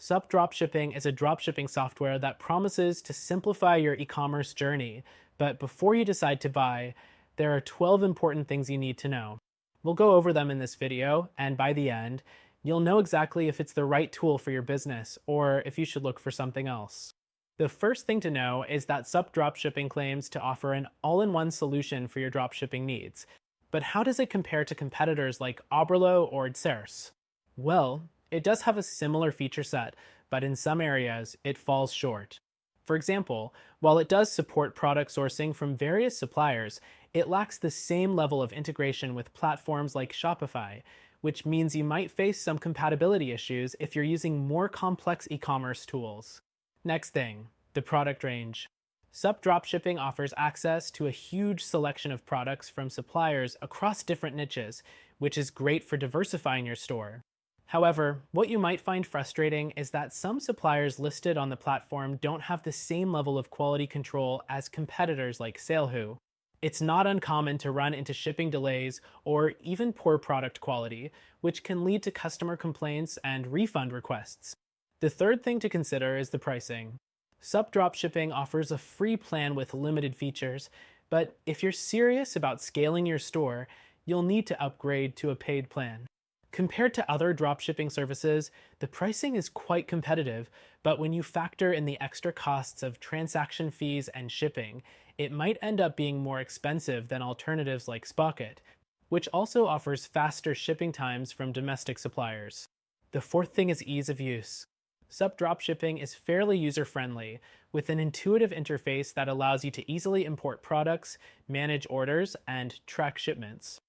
Sup Dropshipping is a dropshipping software that promises to simplify your e-commerce journey. But before you decide to buy, there are 12 important things you need to know. We'll go over them in this video, and by the end, you'll know exactly if it's the right tool for your business or if you should look for something else. The first thing to know is that Sup Dropshipping claims to offer an all-in-one solution for your dropshipping needs. But how does it compare to competitors like Oberlo or Xers? Well, it does have a similar feature set, but in some areas, it falls short. For example, while it does support product sourcing from various suppliers, it lacks the same level of integration with platforms like Shopify, which means you might face some compatibility issues if you're using more complex e-commerce tools. Next thing, the product range. Sup Dropshipping offers access to a huge selection of products from suppliers across different niches, which is great for diversifying your store. However, what you might find frustrating is that some suppliers listed on the platform don't have the same level of quality control as competitors like Salehoo. It's not uncommon to run into shipping delays or even poor product quality, which can lead to customer complaints and refund requests. The third thing to consider is the pricing. Sup Dropshipping offers a free plan with limited features, but if you're serious about scaling your store, you'll need to upgrade to a paid plan. Compared to other dropshipping services, the pricing is quite competitive, but when you factor in the extra costs of transaction fees and shipping, it might end up being more expensive than alternatives like Spocket, which also offers faster shipping times from domestic suppliers. The fourth thing is ease of use. Sup Dropshipping is fairly user-friendly, with an intuitive interface that allows you to easily import products, manage orders, and track shipments.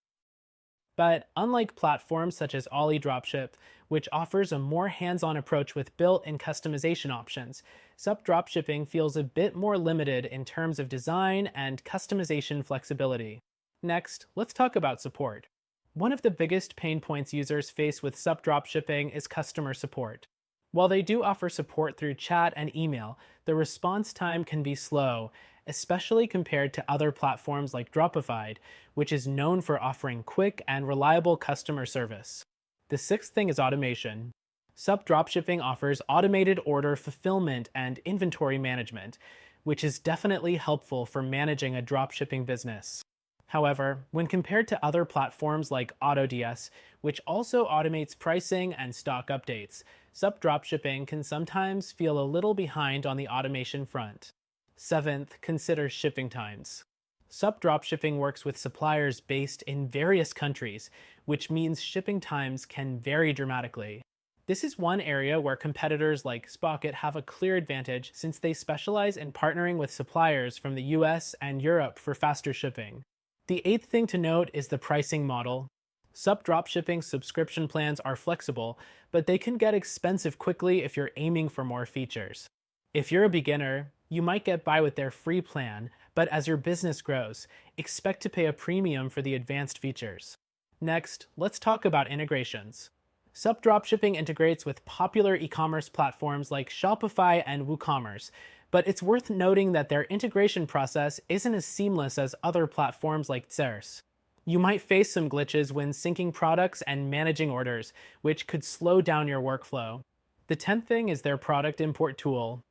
But unlike platforms such as AliDropship, which offers a more hands-on approach with built-in customization options, Sup Dropshipping feels a bit more limited in terms of design and customization flexibility. Next, let's talk about support. One of the biggest pain points users face with Sup Dropshipping is customer support. While they do offer support through chat and email, the response time can be slow, especially compared to other platforms like Dropify, which is known for offering quick and reliable customer service. The sixth thing is automation. Sup Dropshipping offers automated order fulfillment and inventory management, which is definitely helpful for managing a dropshipping business. However, when compared to other platforms like AutoDS, which also automates pricing and stock updates, Sup Dropshipping can sometimes feel a little behind on the automation front. Seventh, consider shipping times. Sup Dropshipping works with suppliers based in various countries, which means shipping times can vary dramatically. This is one area where competitors like Spocket have a clear advantage since they specialize in partnering with suppliers from the US and Europe for faster shipping. The eighth thing to note is the pricing model. Sup Dropshipping subscription plans are flexible, but they can get expensive quickly if you're aiming for more features. If you're a beginner, you might get by with their free plan, but as your business grows, expect to pay a premium for the advanced features. Next, let's talk about integrations. Sup Dropshipping integrates with popular e-commerce platforms like Shopify and WooCommerce, but it's worth noting that their integration process isn't as seamless as other platforms like Xers. You might face some glitches when syncing products and managing orders, which could slow down your workflow. The 10th thing is their product import tool.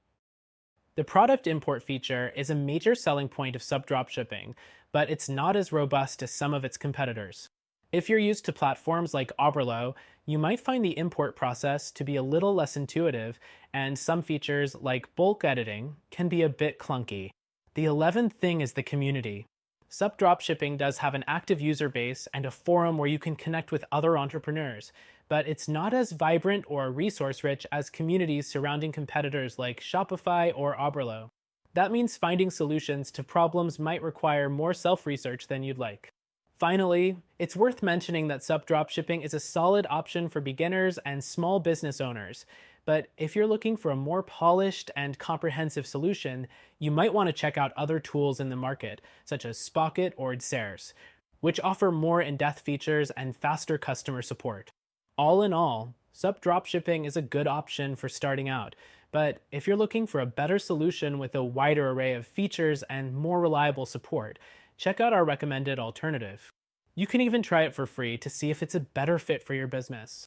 The product import feature is a major selling point of Sup Dropshipping, but it's not as robust as some of its competitors. If you're used to platforms like Oberlo, you might find the import process to be a little less intuitive, and some features like bulk editing can be a bit clunky. The 11th thing is the community. Sup Dropshipping does have an active user base and a forum where you can connect with other entrepreneurs, but it's not as vibrant or resource-rich as communities surrounding competitors like Shopify or Oberlo. That means finding solutions to problems might require more self-research than you'd like. Finally, it's worth mentioning that Sup Dropshipping is a solid option for beginners and small business owners. But if you're looking for a more polished and comprehensive solution, you might want to check out other tools in the market, such as Spocket or Xers, which offer more in-depth features and faster customer support. All in all, Sup Dropshipping is a good option for starting out, but if you're looking for a better solution with a wider array of features and more reliable support, check out our recommended alternative. You can even try it for free to see if it's a better fit for your business.